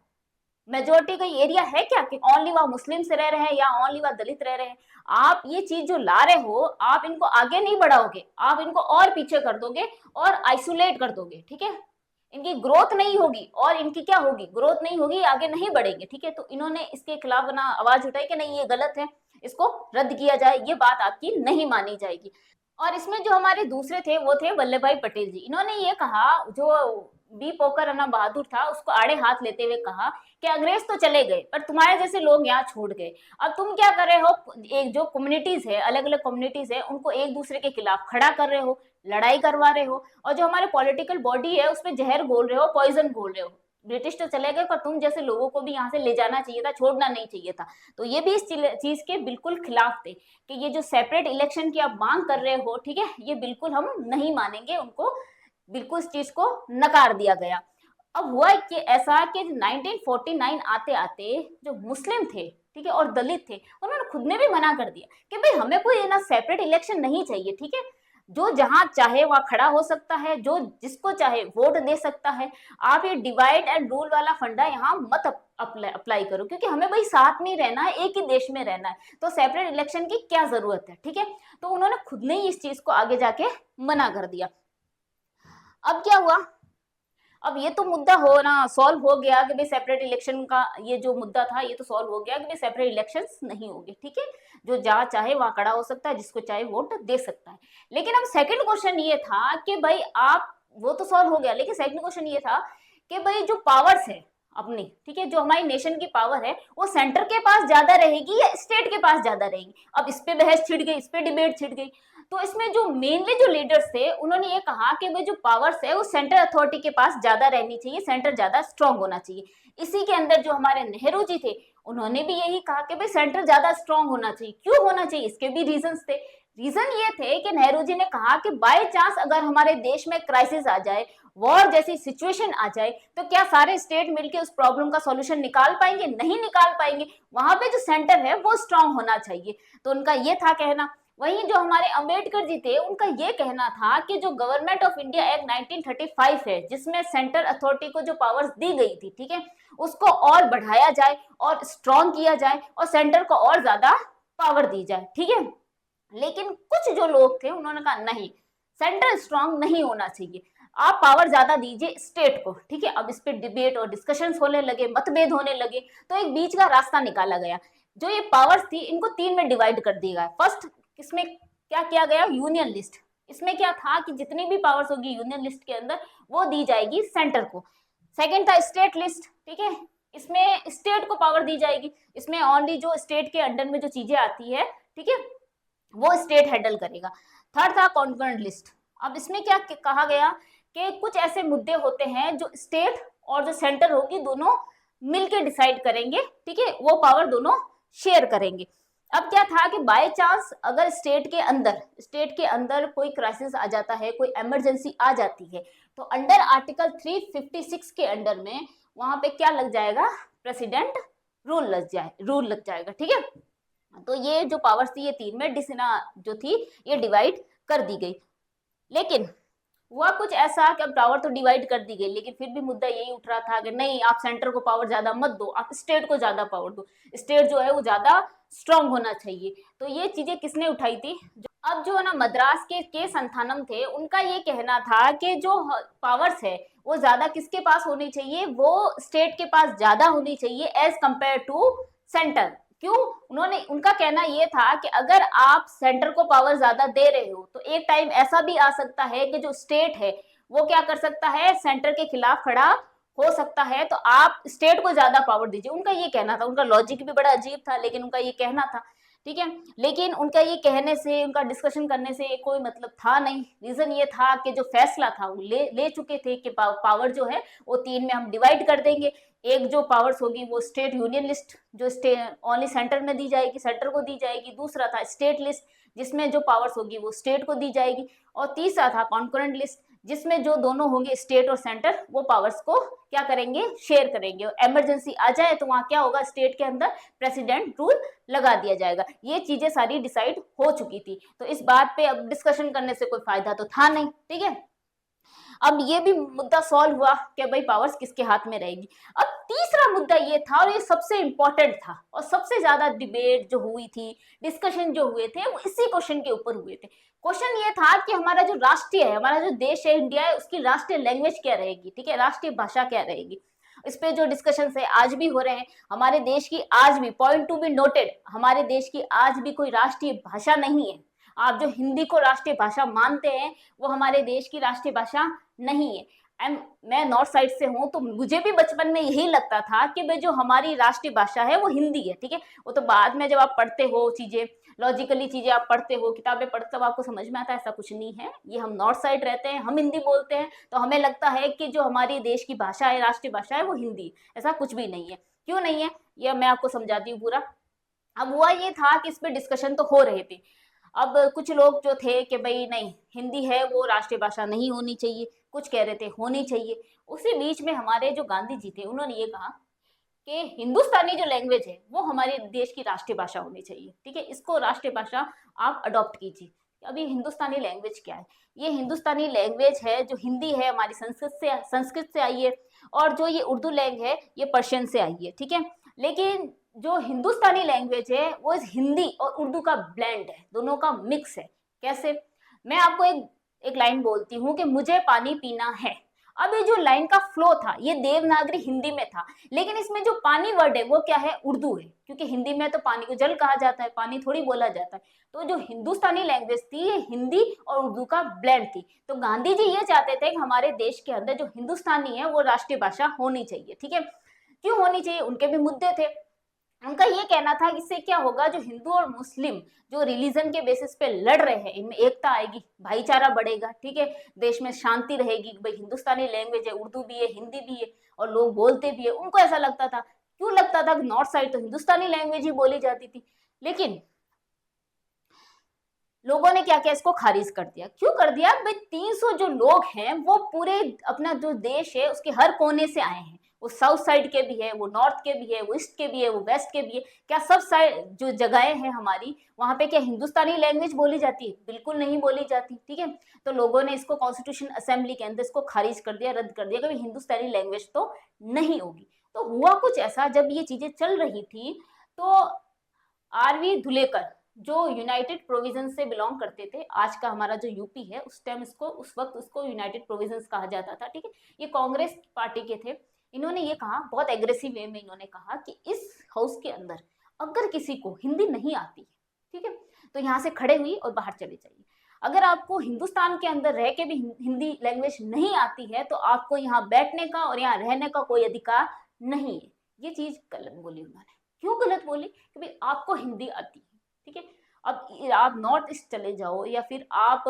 मेजोरिटी का एरिया है क्या कि ओनली वहां मुस्लिम से रह रहे हैं या ओनली वहां दलित रह रहे हैं? आप ये चीज जो ला रहे हो, आप इनको आगे नहीं बढ़ाओगे, आप इनको और पीछे कर दोगे और आइसोलेट कर दोगे, ठीक है। इनकी ग्रोथ नहीं होगी, और इनकी क्या होगी, ग्रोथ नहीं होगी, आगे नहीं बढ़ेंगे, ठीक है। तो इन्होंने इसके खिलाफ ना आवाज उठाई कि नहीं ये गलत है, इसको रद्द किया जाए, ये बात आपकी नहीं मानी जाएगी। और इसमें जो हमारे दूसरे थे वो थे वल्लभ भाई पटेल जी। इन्होंने ये कहा, जो बी पोकर अन्ना बहादुर था उसको आड़े हाथ लेते हुए कहा कि अंग्रेज तो चले गए पर तुम्हारे जैसे लोग यहाँ छोड़ गए, अब तुम क्या कर रहे हो, एक जो कम्युनिटीज है, अलग अलग कम्युनिटीज है, उनको एक दूसरे के खिलाफ खड़ा कर रहे हो, लड़ाई करवा रहे हो, और जो हमारे पॉलिटिकल बॉडी है उसमें जहर घोल रहे हो, पॉइजन घोल रहे हो। ब्रिटिश तो चले गए पर तुम जैसे लोगों को भी यहाँ से ले जाना चाहिए था, छोड़ना नहीं चाहिए था। तो ये भी इस चीज के बिल्कुल खिलाफ थे कि ये जो सेपरेट इलेक्शन की आप मांग कर रहे हो, ठीक है, ये बिल्कुल हम नहीं मानेंगे, उनको बिल्कुल इस चीज को नकार दिया गया। अब हुआ कि ऐसा कि 1949 आते आते जो मुस्लिम थे, ठीक है, और दलित थे, उन्होंने खुद ने भी मना कर दिया कि भाई हमें कोई ना सेपरेट इलेक्शन नहीं चाहिए, ठीक है। जो जहां चाहे वहां खड़ा हो सकता है, जो जिसको चाहे वोट दे सकता है। आप ये डिवाइड एंड रूल वाला फंडा यहाँ मत अप्लाई करो, क्योंकि हमें भाई साथ में ही रहना है, एक ही देश में रहना है, तो सेपरेट इलेक्शन की क्या जरूरत है, ठीक है। तो उन्होंने खुद ने ही इस चीज को आगे जाके मना कर दिया। अब क्या हुआ, अब ये तो मुद्दा हो ना सॉल्व हो गया कि भाई सेपरेट इलेक्शन का ये जो मुद्दा था ये तो सॉल्व हो गया कि भाई सेपरेट इलेक्शंस नहीं होंगे, ठीक है। जो जहाँ चाहे वहां खड़ा हो सकता है, जिसको चाहे वोट दे सकता है। लेकिन अब सेकंड क्वेश्चन ये था कि भाई आप, वो तो सॉल्व हो गया, लेकिन सेकंड क्वेश्चन ये था कि भाई जो पावर्स है अपनी, ठीक है, जो हमारी नेशन की पावर है वो सेंटर के पास ज्यादा रहेगी या स्टेट के पास ज्यादा रहेगी। अब इस पे बहस छिड़ गई, इस पे डिबेट छिड़ गई। तो इसमें जो मेनली जो लीडर्स थे उन्होंने ये कहा कि भाई जो पावर्स है वो सेंट्रल अथॉरिटी के पास ज्यादा रहनी चाहिए, सेंटर ज्यादा स्ट्रांग होना चाहिए। इसी के अंदर जो हमारे नेहरू जी थे उन्होंने भी यही कहा कि भाई सेंटर ज्यादा स्ट्रांग होना चाहिए। क्यों होना चाहिए, इसके भी रीजंस थे। रीजन ये थे कि नेहरू जी ने कहा कि बाय चांस अगर हमारे देश में क्राइसिस आ जाए, वॉर जैसी सिचुएशन आ जाए, तो क्या सारे स्टेट मिलकर उस प्रॉब्लम का सॉल्यूशन निकाल पाएंगे? नहीं निकाल पाएंगे। वहां पे जो सेंटर है वो स्ट्रांग होना चाहिए। तो उनका ये था कहना। वहीं जो हमारे अंबेडकर जी थे उनका ये कहना था कि जो गवर्नमेंट ऑफ इंडिया एक्ट 1935 है, जिसमें सेंट्रल अथॉरिटी को जो पावर्स दी गई थी, ठीक है, उसको और बढ़ाया जाए और स्ट्रॉन्ग किया जाए और सेंटर को और ज्यादा पावर दी जाए, ठीक है। लेकिन कुछ जो लोग थे उन्होंने कहा नहीं, सेंट्रल स्ट्रांग नहीं होना चाहिए, आप पावर ज्यादा दीजिए स्टेट को, ठीक है। अब इस पे डिबेट और डिस्कशंस होने लगे, मतभेद होने लगे, तो एक बीच का रास्ता निकाला गया। जो ये पावर्स थी इनको तीन में डिवाइड कर दिया गया। फर्स्ट इसमें क्या किया गया, यूनियन लिस्ट। इसमें क्या था कि जितनी भी पावर्स होगी यूनियन लिस्ट के अंदर वो दी जाएगी सेंटर को। सेकंड था स्टेट लिस्ट, ठीक है, इसमें स्टेट को पावर दी जाएगी, इसमें ओनली जो स्टेट के अंडर में जो चीजें आती है, ठीक है, वो स्टेट हैंडल करेगा। थर्ड था कॉन्करेंट लिस्ट। अब इसमें क्या कहा गया कि कुछ ऐसे मुद्दे होते हैं जो स्टेट और जो सेंटर होगी दोनों मिलके डिसाइड करेंगे, ठीक है, वो पावर दोनों शेयर करेंगे। अब क्या था कि बाय चांस अगर स्टेट के अंदर कोई क्राइसिस आ जाता है, कोई इमरजेंसी आ जाती है, तो अंडर आर्टिकल 356 के अंडर में वहां पे क्या लग जाएगा, प्रेसिडेंट रूल लग जाएगा, ठीक है। तो ये जो पावर्स थी ये तीन में जो थी ये डिवाइड कर दी गई। लेकिन हुआ कुछ ऐसा कि अब पावर तो डिवाइड कर दी गई, लेकिन फिर भी मुद्दा यही उठ रहा था कि नहीं, आप सेंटर को पावर ज्यादा मत दो, आप स्टेट को ज्यादा पावर दो, स्टेट जो है वो ज्यादा स्ट्रांग होना चाहिए। तो ये चीजें किसने उठाई थी? अब जो है ना मद्रास के संथानम थे, उनका ये कहना था कि जो पावर्स है वो ज्यादा किसके पास होनी चाहिए, वो स्टेट के पास ज्यादा होनी चाहिए एज कंपेयर टू सेंटर। क्यों? उनका कहना यह था कि अगर आप सेंटर को पावर ज्यादा दे रहे हो तो एक टाइम ऐसा भी आ सकता है कि जो स्टेट है वो क्या कर सकता है, सेंटर के खिलाफ खड़ा हो सकता है, तो आप स्टेट को ज्यादा पावर दीजिए। उनका ये कहना था, उनका लॉजिक भी बड़ा अजीब था लेकिन उनका ये कहना था। ठीक है। लेकिन उनका ये कहने से, उनका डिस्कशन करने से कोई मतलब था नहीं। रीजन ये था कि जो फैसला था वो ले चुके थे कि पावर जो है वो 3 में हम डिवाइड कर देंगे। एक जो पावर्स होगी वो स्टेट यूनियन लिस्ट, जो ओनली सेंटर में दी जाएगी, सेंटर को दी जाएगी। दूसरा था स्टेट लिस्ट, जिसमें जो पावर्स होगी वो स्टेट को दी जाएगी। और तीसरा था कॉन्करेंट लिस्ट, जिसमें जो दोनों होंगे स्टेट और सेंटर, वो पावर्स को क्या करेंगे, शेयर करेंगे। और इमरजेंसी आ जाए तो वहां क्या होगा, स्टेट के अंदर प्रेसिडेंट रूल लगा दिया जाएगा। ये चीजें सारी डिसाइड हो चुकी थी, तो इस बात पे अब डिस्कशन करने से कोई फायदा तो था नहीं। ठीक है, अब ये भी मुद्दा सॉल्व हुआ कि भाई पावर्स किसके हाथ में रहेगी। अब तीसरा मुद्दा ये था, और ये सबसे इंपॉर्टेंट था, और सबसे ज्यादा डिबेट जो हुई थी, डिस्कशन जो हुए थे, वो इसी क्वेश्चन के ऊपर हुए थे। क्वेश्चन ये था कि हमारा जो राष्ट्रीय है, हमारा जो देश है इंडिया है, उसकी राष्ट्रीय लैंग्वेज क्या रहेगी। ठीक है, राष्ट्रीय भाषा क्या रहेगी। इस पे जो डिस्कशन है आज भी हो रहे हैं। हमारे देश की आज भी, पॉइंट टू बी नोटेड, हमारे देश की आज भी कोई राष्ट्रीय भाषा नहीं है। आप जो हिंदी को राष्ट्रीय भाषा मानते हैं, वो हमारे देश की राष्ट्रीय भाषा नहीं है। मैं नॉर्थ साइड से हूँ, तो मुझे भी बचपन में यही लगता था कि भाई जो हमारी राष्ट्रीय भाषा है वो हिंदी है। ठीक है, वो तो बाद में जब आप पढ़ते हो चीजें, लॉजिकली चीजें आप पढ़ते हो, किताबें पढ़ते हो, आपको समझ में आता है ऐसा कुछ नहीं है। ये हम नॉर्थ साइड रहते हैं, हम हिंदी बोलते हैं, तो हमें लगता है कि जो हमारी देश की भाषा है, राष्ट्रीय भाषा है, वो हिंदी। ऐसा कुछ भी नहीं है। क्यों नहीं है, ये मैं आपको समझाती हूँ पूरा। अब हुआ ये था कि इस पे डिस्कशन तो हो रहे थे। अब कुछ लोग जो थे कि भाई नहीं, हिंदी है वो राष्ट्रीय भाषा नहीं होनी चाहिए, कुछ कह रहे थे होनी चाहिए। उसी बीच में हमारे जो गांधी जी थे, उन्होंने ये कहा कि हिंदुस्तानी जो लैंग्वेज है वो हमारे देश की राष्ट्रीय भाषा होनी चाहिए। ठीक है, इसको राष्ट्रीय भाषा आप अडॉप्ट कीजिए। अभी हिंदुस्तानी लैंग्वेज क्या है, ये हिंदुस्तानी लैंग्वेज है जो हिंदी है, हमारी संस्कृत से आई है। और जो ये उर्दू लैंग्वेज है, ये पर्शियन से आई है। ठीक है, लेकिन जो हिंदुस्तानी लैंग्वेज है वो इस हिंदी और उर्दू का ब्लेंड है, दोनों का मिक्स है। कैसे, मैं आपको एक लाइन बोलती हूँ कि मुझे पानी पीना है। अब ये जो लाइन का फ्लो था, ये देवनागरी हिंदी में था, लेकिन इसमें जो पानी वर्ड है वो क्या है, उर्दू है। क्योंकि हिंदी में तो पानी को जल कहा जाता है, पानी थोड़ी बोला जाता है। तो जो हिंदुस्तानी लैंग्वेज थी, ये हिंदी और उर्दू का ब्लेंड थी। तो गांधी जी ये चाहते थे कि हमारे देश के अंदर जो हिंदुस्तानी है वो राष्ट्रीय भाषा होनी चाहिए। ठीक है, क्यों होनी चाहिए, उनके भी मुद्दे थे। उनका ये कहना था कि इससे क्या होगा, जो हिंदू और मुस्लिम जो रिलीजन के बेसिस पे लड़ रहे हैं, इनमें एकता आएगी, भाईचारा बढ़ेगा। ठीक है, देश में शांति रहेगी। भाई हिंदुस्तानी लैंग्वेज है, उर्दू भी है, हिंदी भी है, और लोग बोलते भी है। उनको ऐसा लगता था, क्यों लगता था कि नॉर्थ साइड तो हिंदुस्तानी लैंग्वेज ही बोली जाती थी। लेकिन लोगों ने क्या किया, इसको खारिज कर दिया। क्यों कर दिया भाई, 300 जो लोग हैं वो पूरे अपना जो देश है उसके हर कोने से आए हैं। वो साउथ साइड के भी है, वो नॉर्थ के भी है, वो ईस्ट के भी है, वो वेस्ट के भी है। क्या सब साइड जो जगहें हैं हमारी, वहां पे क्या हिंदुस्तानी लैंग्वेज बोली जाती है? बिल्कुल नहीं बोली जाती। ठीक है, तो लोगों ने इसको कॉन्स्टिट्यूशन असेंबली के अंदर इसको खारिज कर दिया, रद्द कर दिया कि हिंदुस्तानी लैंग्वेज तो नहीं होगी। तो हुआ कुछ ऐसा, जब ये चीजें चल रही थी, तो आरवी धुलेकर जो यूनाइटेड प्रोविजन से बिलोंग करते थे, आज का हमारा जो यूपी है, उस टाइम इसको, उस वक्त उसको यूनाइटेड प्रोविजंस कहा जाता था। ठीक है, ये कांग्रेस पार्टी के थे। इन्होंने ये कहा, बहुत एग्रेसिव वे में इन्होंने कहा कि इस हाउस के अंदर अगर किसी को हिंदी नहीं आती है, ठीक है, तो यहाँ से खड़े हुई और बाहर चले जाइए। अगर आपको हिंदुस्तान के अंदर रह के भी हिंदी लैंग्वेज नहीं आती है, तो आपको यहाँ बैठने का और यहाँ रहने का कोई अधिकार नहीं है। ये चीज गलत बोली उन्होंने। क्यों गलत बोली, कि भाई आपको हिंदी आती है। ठीक है, अब आप नॉर्थ ईस्ट चले जाओ, या फिर आप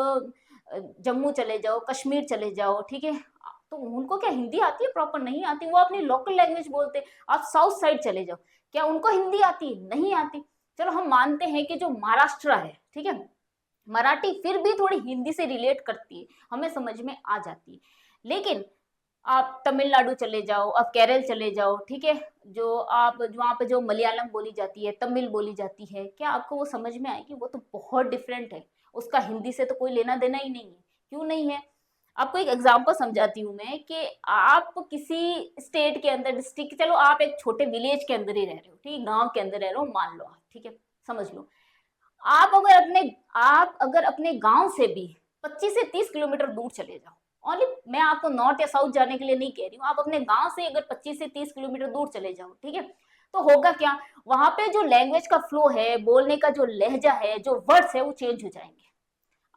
जम्मू चले जाओ, कश्मीर चले जाओ, ठीक है, तो उनको क्या हिंदी आती है? प्रॉपर नहीं आती, वो अपनी लोकल लैंग्वेज बोलते। आप साउथ साइड चले जाओ, क्या उनको हिंदी आती है? नहीं आती। चलो हम मानते हैं कि जो महाराष्ट्र है, ठीक है, मराठी फिर भी थोड़ी हिंदी से रिलेट करती है, हमें समझ में आ जाती है। लेकिन आप तमिलनाडु चले जाओ, आप केरल चले जाओ, ठीक है, जो आप वहाँ पे जो मलयालम बोली जाती है, तमिल बोली जाती है, क्या आपको वो समझ में आएगी? वो तो बहुत डिफरेंट है, उसका हिंदी से तो कोई लेना देना ही नहीं है। क्यों नहीं है? आपको एक एग्जांपल समझाती हूँ मैं, कि आप किसी स्टेट के अंदर, डिस्ट्रिक्ट, चलो आप एक छोटे विलेज के अंदर ही रह रहे हो, ठीक है, गाँव के अंदर रह रहे हो, मान लो आप, ठीक है, समझ लो। आप अगर अपने गांव से भी 25 से 30 किलोमीटर दूर चले जाओ, ओनली मैं आपको नॉर्थ या साउथ जाने के लिए नहीं कह रही हूँ, आप अपने गांव से अगर 25 से 30 किलोमीटर दूर चले जाओ, ठीक है, तो होगा क्या, वहां पे जो लैंग्वेज का फ्लो है, बोलने का जो लहजा है, जो वर्ड्स है, वो चेंज हो जाएंगे।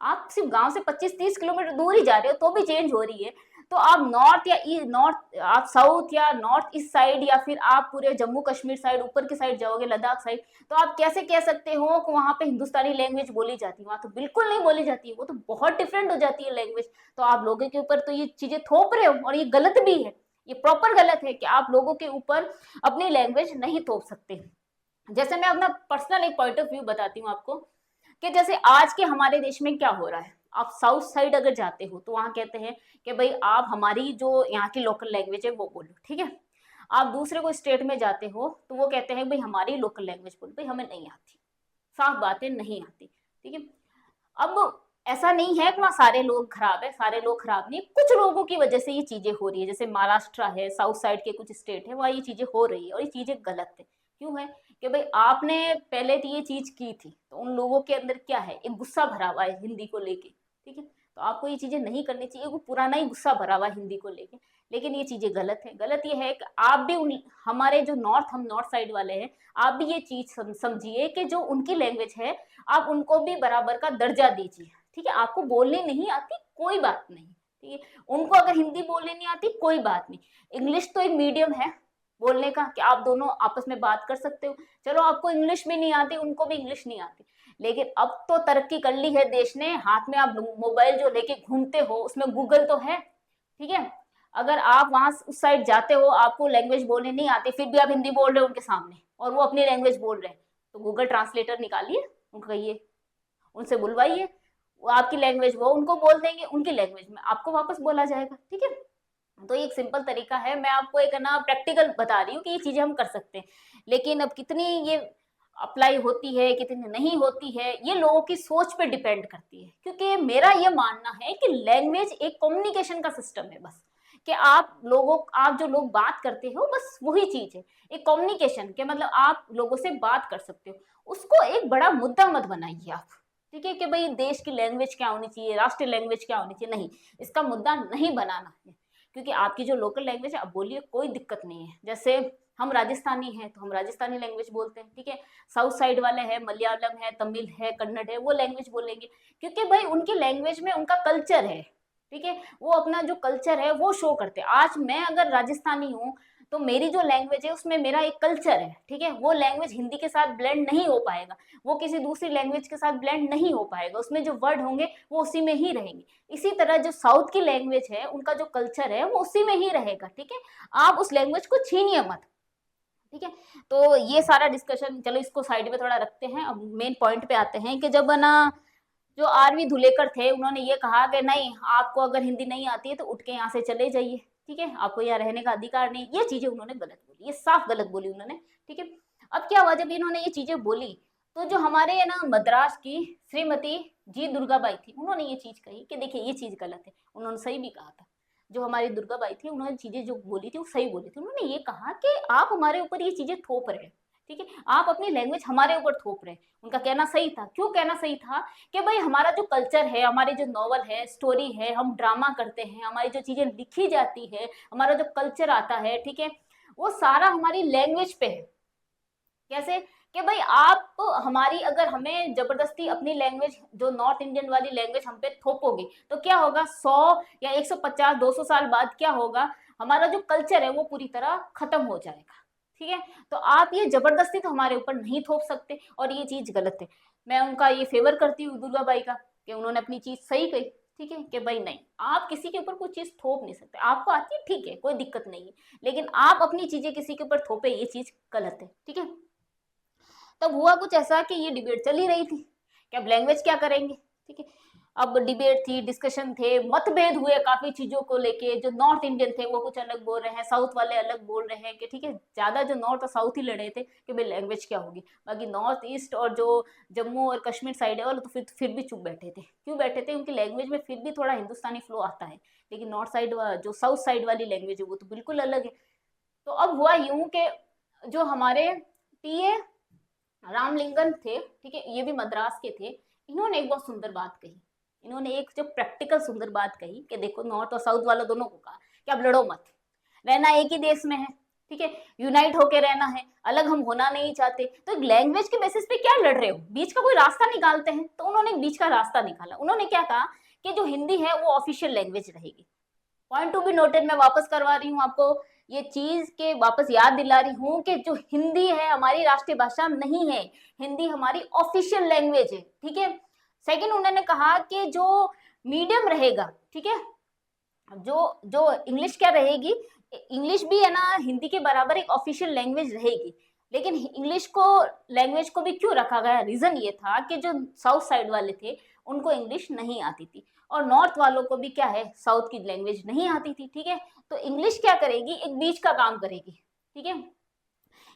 आप सिर्फ गांव से 25-30 किलोमीटर दूर ही जा रहे हो तो भी चेंज हो रही है। तो आप नॉर्थ या नॉर्थ, आप साउथ या नॉर्थ ईस्ट साइड, या फिर आप पूरे जम्मू कश्मीर साइड ऊपर की साइड जाओगे, लद्दाख साइड, तो आप कैसे कह सकते हो कि वहां पे हिंदुस्तानी लैंग्वेज बोली जाती है? वहां तो बिल्कुल नहीं बोली जाती है, वो तो बहुत डिफरेंट हो जाती है लैंग्वेज। तो आप लोगों के ऊपर तो ये चीजें थोप रहे हो, और ये गलत भी है, ये प्रॉपर गलत है कि आप लोगों के ऊपर अपनी लैंग्वेज नहीं थोप सकते। जैसे मैं अपना पर्सनल एक पॉइंट ऑफ व्यू बताती हूँ आपको, कि जैसे आज के हमारे देश में क्या हो रहा है। आप साउथ साइड अगर जाते हो तो वहां कहते हैं कि भाई आप हमारी जो यहाँ की लोकल लैंग्वेज है वो बोलो, ठीक है। आप दूसरे को स्टेट में जाते हो तो वो कहते हैं भाई हमारी लोकल लैंग्वेज बोलो, भाई हमें नहीं आती, साफ बातें नहीं आती, ठीक है। अब ऐसा नहीं है कि वहाँ सारे लोग खराब है, सारे लोग खराब नहीं, कुछ लोगों की वजह से ये चीजें हो रही है। जैसे महाराष्ट्र है, साउथ साइड के कुछ स्टेट है, वहाँ ये चीजें हो रही है, और ये चीजें गलत है। क्यों है? कि भाई आपने पहले तो ये चीज की थी, तो उन लोगों के अंदर क्या है, एक गुस्सा भरा हुआ है हिंदी को लेके, ठीक है। तो आपको ये चीजें नहीं करनी चाहिए, वो पुराना ही गुस्सा भरा हुआ है हिंदी को लेके। लेकिन ये चीजें गलत है। गलत ये है कि आप भी हमारे जो हम नॉर्थ साइड वाले हैं, आप भी ये चीज समझिए कि जो उनकी लैंग्वेज है, आप उनको भी बराबर का दर्जा दीजिए, ठीक है। आपको बोलनी नहीं आती कोई बात नहीं, ठीक है। उनको अगर हिंदी बोलनी नहीं आती कोई बात नहीं, इंग्लिश तो एक मीडियम है बोलने का, कि आप दोनों आपस में बात कर सकते हो। चलो आपको इंग्लिश भी नहीं आती, उनको भी इंग्लिश नहीं आती, लेकिन अब तो तरक्की कर ली है देश ने, हाथ में आप मोबाइल जो लेके घूमते हो उसमें गूगल तो है, ठीक है। अगर आप वहां उस साइड जाते हो, आपको लैंग्वेज बोलने नहीं आती, फिर भी आप हिंदी बोल रहे हो उनके सामने, और वो अपनी लैंग्वेज बोल रहे हैं, तो गूगल ट्रांसलेटर निकालिए, उनको कहिए, उनसे बुलवाइए, वो आपकी लैंग्वेज वो उनको बोल देंगे, उनकी लैंग्वेज में आपको वापस बोला जाएगा, ठीक है। तो ये एक सिंपल तरीका है, मैं आपको एक ना प्रैक्टिकल बता रही हूँ कि ये चीजें हम कर सकते हैं। लेकिन अब कितनी ये अप्लाई होती है, कितनी नहीं होती है, ये लोगों की सोच पे डिपेंड करती है। क्योंकि मेरा ये मानना है कि लैंग्वेज एक कम्युनिकेशन का सिस्टम है बस, कि आप जो लोग बात करते हो बस वही चीज है, एक कम्युनिकेशन के मतलब आप लोगों से बात कर सकते हो, उसको एक बड़ा मुद्दा मत बनाइए आप, ठीक है। कि भाई देश की लैंग्वेज क्या होनी चाहिए, राष्ट्रीय लैंग्वेज क्या होनी चाहिए, नहीं, इसका मुद्दा नहीं बनाना है। क्योंकि आपकी जो लोकल लैंग्वेज है आप बोलिए, कोई दिक्कत नहीं है। जैसे हम राजस्थानी हैं तो हम राजस्थानी लैंग्वेज बोलते हैं, ठीक है। साउथ साइड वाले हैं, मलयालम है, तमिल है, कन्नड़ है, वो लैंग्वेज बोलेंगे, क्योंकि भाई उनकी लैंग्वेज में उनका कल्चर है, ठीक है। वो अपना जो कल्चर है वो शो करते हैं। आज मैं अगर राजस्थानी हूँ तो मेरी जो लैंग्वेज है उसमें मेरा एक कल्चर है, ठीक है। वो लैंग्वेज हिंदी के साथ ब्लेंड नहीं हो पाएगा, वो किसी दूसरी लैंग्वेज के साथ ब्लेंड नहीं हो पाएगा, उसमें जो वर्ड होंगे वो उसी में ही रहेंगे। इसी तरह जो साउथ की लैंग्वेज है, उनका जो कल्चर है वो उसी में ही रहेगा, ठीक है। आप उस लैंग्वेज को छीनिए मत, ठीक है। तो ये सारा डिस्कशन चलो इसको साइड में थोड़ा रखते हैं, अब मेन पॉइंट पे आते हैं कि जब ना जो आरवी धुलेकर थे, उन्होंने ये कहा कि नहीं, आपको अगर हिंदी नहीं आती है तो उठ के यहाँ से चले जाइए, ठीक है, आपको यहाँ रहने का अधिकार नहीं। ये चीजें उन्होंने गलत बोली, ये साफ गलत बोली उन्होंने, ठीक है। अब क्या हुआ, जब इन्होंने ये चीजें बोली तो जो हमारे ना मद्रास की श्रीमती जी दुर्गाबाई थी, उन्होंने ये चीज कही कि देखिए ये चीज गलत है। उन्होंने सही भी कहा था, जो हमारी दुर्गाबाई थी उन्होंने चीजें जो बोली थी वो सही बोली थी। उन्होंने ये कहा कि आप हमारे ऊपर ये चीजें थोप रहे हैं, ठीक है, आप अपनी लैंग्वेज हमारे ऊपर थोप रहे हैं। उनका कहना सही था। क्यों कहना सही था? कि भाई हमारा जो कल्चर है, हमारे जो नॉवल है, स्टोरी है, हम ड्रामा करते हैं, हमारी जो चीजें लिखी जाती है, हमारा जो कल्चर आता है, ठीक है, वो सारा हमारी लैंग्वेज पे है। कैसे? कि भाई आप हमारी अगर हमें जबरदस्ती अपनी लैंग्वेज जो नॉर्थ इंडियन वाली लैंग्वेज हम पे थोपोगे तो क्या होगा, 100 या 150 200 साल बाद क्या होगा, हमारा जो कल्चर है वो पूरी तरह खत्म हो जाएगा, ठीक है। तो आप ये जबरदस्ती तो हमारे ऊपर नहीं थोप सकते, और ये चीज गलत है। मैं उनका ये फेवर करती हूँ दुर्गाबाई का, कि उन्होंने अपनी चीज सही कही, ठीक है। कि भाई नहीं, आप किसी के ऊपर कोई चीज थोप नहीं सकते, आपको आती है ठीक है, कोई दिक्कत नहीं है, लेकिन आप अपनी चीजें किसी के ऊपर थोपे, ये चीज गलत है, ठीक है। तब हुआ कुछ ऐसा कि ये डिबेट चल ही रही थी कि अब लैंग्वेज क्या करेंगे, ठीक है। अब डिबेट थी, डिस्कशन थे, मतभेद हुए काफी चीजों को लेके। जो नॉर्थ इंडियन थे वो कुछ अलग बोल रहे हैं, साउथ वाले अलग बोल रहे हैं कि ठीक है, ज्यादा जो नॉर्थ और साउथ ही लड़े थे कि भाई लैंग्वेज क्या होगी। बाकी नॉर्थ ईस्ट और जो जम्मू और कश्मीर साइड है वाले तो फिर भी चुप बैठे थे। क्यों बैठे थे? उनकी लैंग्वेज में फिर भी थोड़ा हिंदुस्तानी फ्लो आता है, लेकिन नॉर्थ साइड जो साउथ साइड वाली लैंग्वेज है वो तो बिल्कुल अलग है। तो अब हुआ यूं कि जो हमारे टीए रामलिंगन थे, ठीक है, ये भी मद्रास के थे, इन्होंने एक बहुत सुंदर बात कही। इन्होंने एक जो प्रैक्टिकल सुंदर बात कही कि देखो, नॉर्थ और साउथ वालों दोनों को कहा कि अब लड़ो मत, रहना एक ही देश में है, ठीक है, यूनाइट होके रहना है, अलग हम होना नहीं चाहते। तो लैंग्वेज के बेसिस पे क्या लड़ रहे हो, बीच का कोई रास्ता निकालते हैं। तो उन्होंने एक बीच का रास्ता निकाला। उन्होंने क्या कहा कि जो हिंदी है वो ऑफिशियल लैंग्वेज रहेगी, पॉइंट टू बी नोटेड मैं वापस करवा रही हूँ आपको, ये चीज के वापस याद दिला रही हूँ कि जो हिंदी है हमारी राष्ट्रीय भाषा नहीं है, हिंदी हमारी ऑफिशियल लैंग्वेज है, ठीक है। सेकंड उन्होंने कहा कि जो मीडियम रहेगा, ठीक है, जो जो इंग्लिश क्या रहेगी, इंग्लिश भी है ना हिंदी के बराबर एक ऑफिशियल लैंग्वेज रहेगी, लेकिन इंग्लिश को लैंग्वेज को भी क्यों रखा गया, रीजन ये था कि जो साउथ साइड वाले थे उनको इंग्लिश नहीं आती थी, और नॉर्थ वालों को भी क्या है, साउथ की लैंग्वेज नहीं आती थी, ठीक है। तो इंग्लिश क्या करेगी, एक बीच का काम करेगी, ठीक है।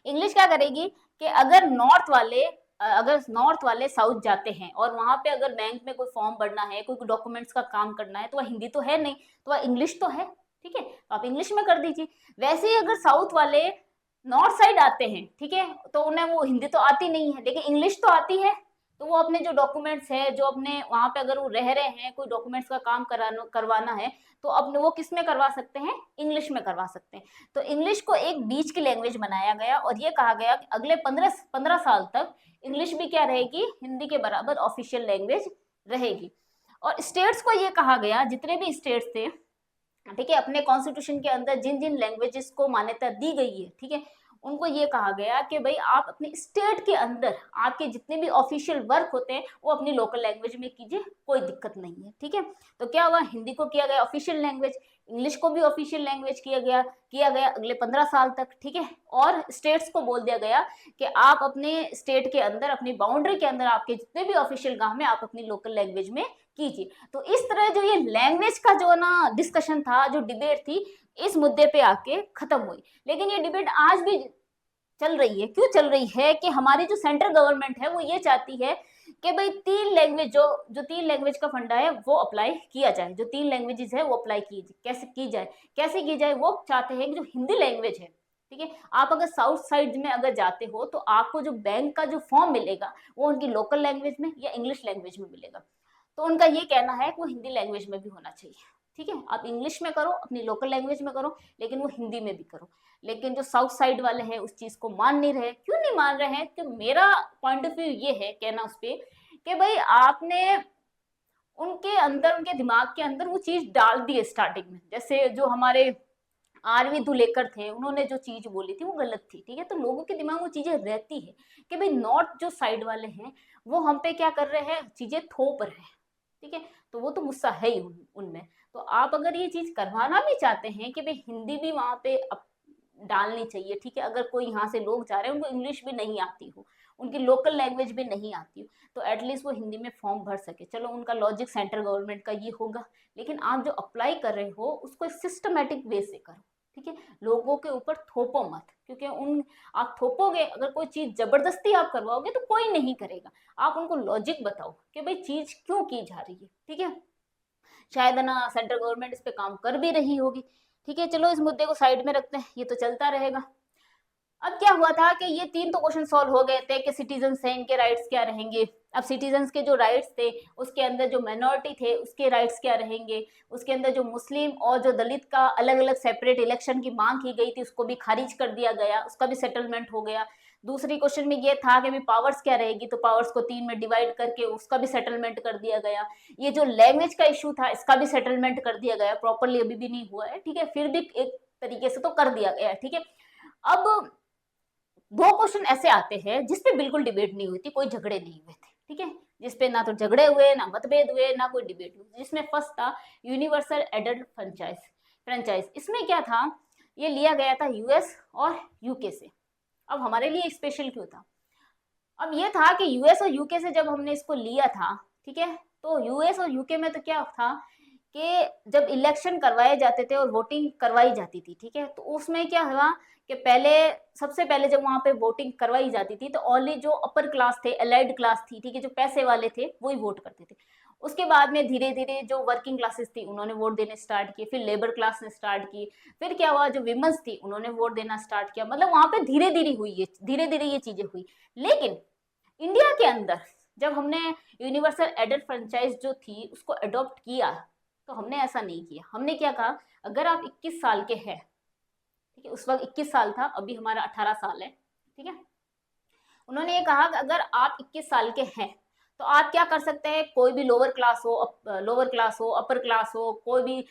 इंग्लिश क्या करेगी कि अगर नॉर्थ वाले साउथ जाते हैं और वहां पे अगर बैंक में कोई फॉर्म भरना है, कोई डॉक्यूमेंट्स का काम करना है, तो वह हिंदी तो है नहीं, तो वह इंग्लिश तो है, ठीक है, तो आप इंग्लिश में कर दीजिए। वैसे ही अगर साउथ वाले नॉर्थ साइड आते हैं, ठीक है, तो उन्हें वो हिंदी तो आती नहीं है लेकिन इंग्लिश तो आती है, तो वो अपने जो डॉक्यूमेंट्स है, जो अपने वहां पे अगर वो रह रहे हैं, कोई डॉक्यूमेंट्स का काम करवाना है, तो अपने वो किस में करवा सकते हैं, इंग्लिश में करवा सकते हैं। तो इंग्लिश को एक बीच की लैंग्वेज बनाया गया और ये कहा गया कि अगले 15 साल तक इंग्लिश भी क्या रहेगी, हिंदी के बराबर ऑफिशियल लैंग्वेज रहेगी। और स्टेट्स को ये कहा गया, जितने भी स्टेट्स थे, ठीक है, अपने कॉन्स्टिट्यूशन के अंदर जिन जिन लैंग्वेजेस को मान्यता दी गई है, ठीक है, उनको ये कहा गया कि भाई आप अपने स्टेट के अंदर आपके जितने भी ऑफिशियल वर्क होते हैं वो अपनी लोकल लैंग्वेज में कीजिए, कोई दिक्कत नहीं है, ठीक है। तो क्या हुआ, हिंदी को किया गया ऑफिशियल लैंग्वेज, इंग्लिश को भी ऑफिशियल लैंग्वेज किया गया अगले 15 साल तक, ठीक है। और स्टेट्स को बोल दिया गया कि आप अपने स्टेट के अंदर, अपनी बाउंड्री के अंदर आपके जितने भी ऑफिशियल काम है आप अपनी लोकल लैंग्वेज में कीजिए। तो इस तरह जो ये लैंग्वेज का जो ना डिस्कशन था, जो डिबेट थी, इस मुद्दे पे आके खत्म हुई। लेकिन ये डिबेट आज भी चल रही है, क्यों चल रही है कि हमारी जो सेंट्रल गवर्नमेंट है वो ये चाहती है कि भाई तीन लैंग्वेज, जो तीन लैंग्वेज का फंडा है वो अप्लाई किया जाए, जो तीन लैंग्वेजेस है वो अप्लाई कैसे की जाए, वो चाहते हैं कि जो हिंदी लैंग्वेज है, ठीक है, आप अगर साउथ साइड में अगर जाते हो तो आपको जो बैंक का जो फॉर्म मिलेगा वो उनकी लोकल लैंग्वेज में या इंग्लिश लैंग्वेज में मिलेगा। तो उनका ये कहना है कि वो हिंदी लैंग्वेज में भी होना चाहिए, ठीक है, आप इंग्लिश में करो, अपनी लोकल लैंग्वेज में करो, लेकिन वो हिंदी में भी करो। लेकिन जो साउथ साइड वाले हैं उस चीज को मान नहीं रहे, क्यों नहीं मान रहे हैं, तो मेरा पॉइंट ऑफ व्यू ये है, कहना उस पर कि भाई आपने उनके अंदर, उनके दिमाग के अंदर वो चीज डाल दी है स्टार्टिंग में, जैसे जो हमारे आरवी धुलेकर थे, उन्होंने जो चीज बोली थी वो गलत थी, ठीक है। तो लोगों के दिमाग में वो चीजें रहती है कि भाई नॉर्थ जो साइड वाले हैं वो हम पे क्या कर रहे हैं, चीजें थोप रहे हैं, ठीक है, तो वो तो गुस्सा है ही उनमें। तो आप अगर ये चीज करवाना भी चाहते हैं कि भाई हिंदी भी वहां पे डालनी चाहिए, ठीक है, अगर कोई यहाँ से लोग जा रहे हैं उनको इंग्लिश भी नहीं आती हो, उनकी लोकल लैंग्वेज भी नहीं आती हो, तो एटलीस्ट वो हिंदी में फॉर्म भर सके, चलो उनका लॉजिक सेंट्रल गवर्नमेंट का ये होगा। लेकिन आप जो अप्लाई कर रहे हो उसको सिस्टमेटिक वे से करो, ठीक है, लोगों के ऊपर थोपो मत, क्योंकि आप थोपोगे, अगर कोई चीज जबरदस्ती आप करवाओगे तो कोई नहीं करेगा। आप उनको लॉजिक बताओ कि भाई चीज क्यों की जा रही है, ठीक है। शायद है ना सेंट्रल गवर्नमेंट इस पे काम कर भी रही होगी, ठीक है। चलो इस मुद्दे को साइड में रखते हैं, ये तो चलता रहेगा। अब क्या हुआ था कि ये तीन तो क्वेश्चन सॉल्व हो गए थे कि सिटीजन्स हैं, इनके राइट्स क्या रहेंगे। अब सिटीजन्स के जो राइट्स थे उसके अंदर जो माइनॉरिटी थे उसके राइट्स क्या रहेंगे, उसके अंदर जो मुस्लिम और जो दलित का अलग अलग सेपरेट इलेक्शन की मांग की गई थी उसको भी खारिज कर दिया गया, उसका भी सेटलमेंट हो गया। दूसरी क्वेश्चन में ये था कि पावर्स क्या रहेगी, तो पावर्स को तीन में डिवाइड करके उसका भी सेटलमेंट कर दिया गया। ये जो लैंग्वेज का इशू था इसका भी सेटलमेंट कर दिया गया, प्रॉपरली अभी भी नहीं हुआ है, ठीक है, फिर भी एक तरीके से तो कर दिया गया, ठीक है। अब दो क्वेश्चन ऐसे आते हैं जिसपे बिल्कुल डिबेट नहीं हुई थी, कोई झगड़े नहीं हुए थे, ठीक है, जिसपे ना तो झगड़े हुए, ना मतभेद हुए, ना कोई डिबेट हुई। जिसमें फर्स्ट था यूनिवर्सल एडल्ट फ्रेंचाइज। इसमें क्या था, ये लिया गया था यूएस और यूके से। अब हमारे लिए स्पेशल क्यों था, अब ये था कि यूएस और यूके से जब हमने इसको लिया था, ठीक है, तो यूएस और यूके में तो क्या था कि जब इलेक्शन करवाए जाते थे और वोटिंग करवाई जाती थी, ठीक है, तो उसमें क्या हुआ कि सबसे पहले जब वहां पे वोटिंग करवाई जाती थी तो ओनली जो अपर क्लास थे, एलाइड क्लास थी, ठीक है, जो पैसे वाले थे वही वोट करते थे। उसके बाद में धीरे धीरे जो वर्किंग क्लासेस थी उन्होंने वोट देने स्टार्ट किए, फिर लेबर क्लास ने स्टार्ट की, फिर क्या हुआ, जो विमेंस थी उन्होंने वोट देना स्टार्ट किया, मतलब वहां पे धीरे धीरे ये चीजें हुई। लेकिन इंडिया के अंदर जब हमने यूनिवर्सल एडल्ट फ्रेंचाइज जो थी उसको अडॉप्ट किया, तो हमने ऐसा नहीं किया। हमने क्या कहा, अगर आप 21 साल के हैं, ठीक है, उस वक्त 21 साल था, अभी हमारा 18 साल है, ठीक है, उन्होंने ये कहा कि अगर आप 21 साल के हैं तो आप क्या कर सकते हैं, कोई भी लोअर क्लास हो, अपर क्लास हो, कोई भी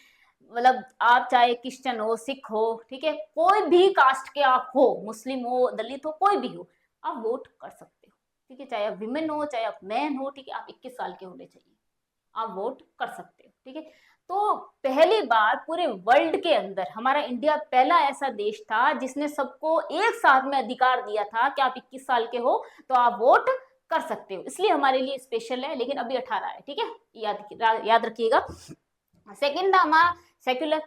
मतलब आप चाहे क्रिश्चियन हो, सिख हो, ठीक है, कोई भी कास्ट के आप हो, मुस्लिम हो, दलित हो, कोई भी हो, आप वोट कर सकते हो, ठीक है, चाहे आप विमेन हो, चाहे आप मैन हो, ठीक है, आप 21 साल के होने चाहिए, आप वोट कर सकते हो, ठीक है। तो पहली बार पूरे वर्ल्ड के अंदर हमारा इंडिया पहला ऐसा देश था जिसने सबको एक साथ में अधिकार दिया था कि आप 21 साल के हो तो आप वोट कर सकते हो, इसलिए हमारे लिए स्पेशल है, लेकिन अभी 18 है, ठीक है, याद रखिएगा। सेकंड था हमारा सेक्युलर,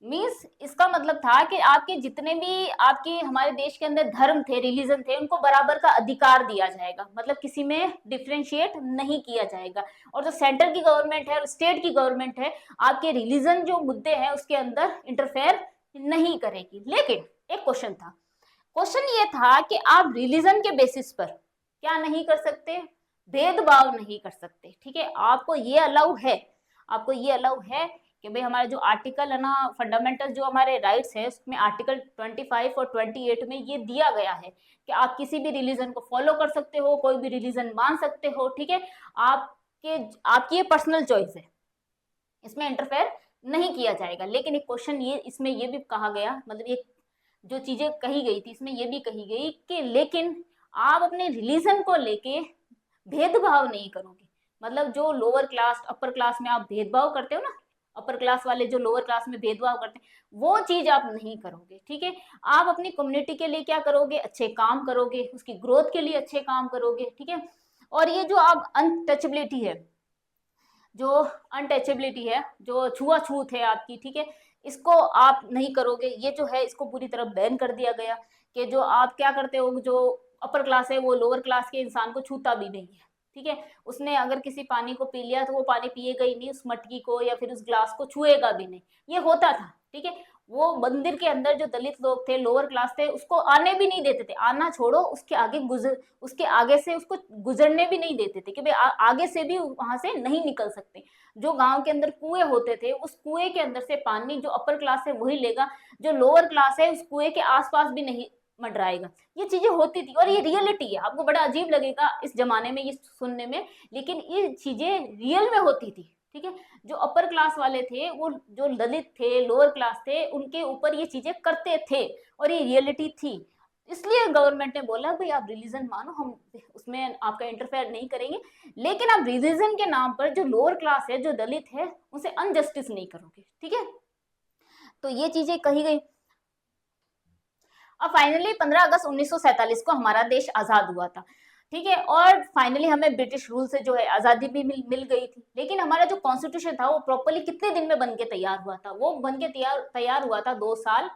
मीन्स इसका मतलब था कि आपके जितने भी आपके हमारे देश के अंदर धर्म थे, रिलीजन थे, उनको बराबर का अधिकार दिया जाएगा, मतलब किसी में डिफ्रेंशिएट नहीं किया जाएगा। और जो सेंटर की गवर्नमेंट है और स्टेट की गवर्नमेंट है, आपके रिलीजन जो मुद्दे हैं उसके अंदर इंटरफेयर नहीं करेगी। लेकिन एक क्वेश्चन था, क्वेश्चन ये था कि आप रिलीजन के बेसिस पर क्या नहीं कर सकते, भेदभाव नहीं कर सकते, ठीक है, आपको ये अलाउ है, आपको ये अलाउ है कि भाई हमारे जो आर्टिकल है ना, फंडामेंटल जो हमारे राइट्स है, उसमें आर्टिकल 25 और 28 में ये दिया गया है कि आप किसी भी रिलीजन को फॉलो कर सकते हो, कोई भी रिलीजन मान सकते हो, ठीक है, आपके आपकी ये पर्सनल चॉइस है, इसमें इंटरफेयर नहीं किया जाएगा। लेकिन एक क्वेश्चन ये इसमें ये भी कहा गया, मतलब ये जो चीजें कही गई थी इसमें ये भी कही गई कि लेकिन आप अपने रिलीजन को लेके भेदभाव नहीं करोगे, मतलब जो लोअर क्लास अपर क्लास में आप भेदभाव करते हो ना, अपर क्लास वाले जो लोअर क्लास में भेदभाव करते हैं वो चीज आप नहीं करोगे, ठीक है, आप अपनी कम्युनिटी के लिए क्या करोगे, अच्छे काम करोगे, उसकी ग्रोथ के लिए अच्छे काम करोगे, ठीक है। और ये जो आप अनटचेबिलिटी है, जो अनटचेबिलिटी है, जो छुआछूत है आपकी, ठीक है, इसको आप नहीं करोगे, ये जो है इसको पूरी तरह बैन कर दिया गया कि जो आप क्या करते हो, जो अपर क्लास है वो लोअर क्लास के इंसान को छूता भी नहीं है, ठीक है, उसने अगर किसी पानी को पी लिया तो वो पानी पिएगा ही नहीं, उस मटकी को या फिर उस ग्लास को छुएगा भी नहीं, ये होता था, ठीक है। वो मंदिर के अंदर जो दलित लोग थे, लोअर क्लास थे, उसको आने भी नहीं देते थे, आना छोड़ो उसके आगे उसके आगे से उसको गुजरने भी नहीं देते थे कि भाई आगे से भी वहां से नहीं निकल सकते। जो गांव के अंदर कुएं होते थे, उस कुएं के अंदर से पानी जो अपर क्लास है वही लेगा, जो लोअर क्लास है उस कुएं के आसपास भी नहीं मंडराएगा। ये चीजें होती थी और ये रियलिटी है, आपको बड़ा अजीब लगेगा इस जमाने में ये सुनने में, लेकिन ये चीजें रियल में होती थी, ठीक है। जो अपर क्लास वाले थे, वो जो दलित थे, लोअर क्लास थे, उनके ऊपर ये चीजें करते थे और ये रियलिटी थी। इसलिए गवर्नमेंट ने बोला भाई आप रिलीजन मानो, हम उसमें आपका इंटरफेयर नहीं करेंगे, लेकिन आप रिलीजन के नाम पर जो लोअर क्लास है, जो दलित है, उसे अनजस्टिस नहीं करोगे, ठीक है। तो ये चीजें कही गई। अब फाइनली 15 अगस्त 1947 को हमारा देश आजाद हुआ था, ठीक है, और फाइनली हमें ब्रिटिश रूल से जो है आजादी भी मिल गई थी। लेकिन हमारा जो कॉन्स्टिट्यूशन था वो प्रॉपरली कितने दिन में बन के तैयार हुआ था, वो बन के तैयार हुआ था 2 साल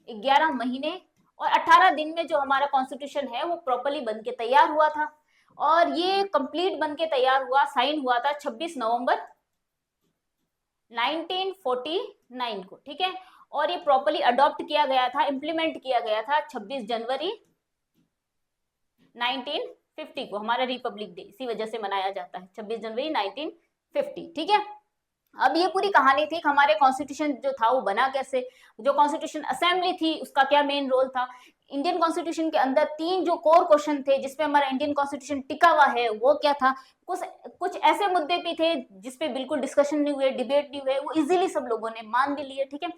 11 महीने और 18 दिन में जो हमारा कॉन्स्टिट्यूशन है वो प्रॉपरली बन के तैयार हुआ था। और ये कंप्लीट बन के तैयार हुआ, साइन हुआ था 26 नवंबर 1949 को, ठीक है, और ये प्रॉपरली अडॉप्ट किया गया था, इम्प्लीमेंट किया गया था 26 जनवरी 1950 को, हमारा रिपब्लिक डे इसी वजह से मनाया जाता है 26 जनवरी 1950, ठीक है। अब ये पूरी कहानी थी कि हमारे कॉन्स्टिट्यूशन जो था वो बना कैसे, जो कॉन्स्टिट्यूशन असेंबली थी उसका क्या मेन रोल था, इंडियन कॉन्स्टिट्यूशन के अंदर 3 जो कोर क्वेश्चन थे जिसपे हमारा इंडियन कॉन्स्टिट्यूशन टिका हुआ है वो क्या था, कुछ कुछ ऐसे मुद्दे भी थे जिसपे बिल्कुल डिस्कशन नहीं हुए, डिबेट नहीं हुए, वो इजीली सब लोगों ने मान भी लिए, ठीक है।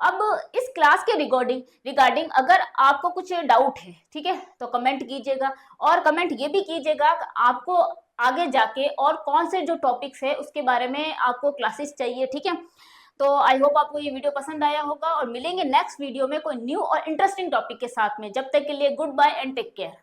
अब इस क्लास के रिगार्डिंग अगर आपको कुछ डाउट है, ठीक है, तो कमेंट कीजिएगा, और कमेंट ये भी कीजिएगा कि आपको आगे जाके और कौन से जो टॉपिक्स है उसके बारे में आपको क्लासेस चाहिए, ठीक है। तो आई होप आपको ये वीडियो पसंद आया होगा और मिलेंगे नेक्स्ट वीडियो में कोई न्यू और इंटरेस्टिंग टॉपिक के साथ में। जब तक के लिए good bye and take care.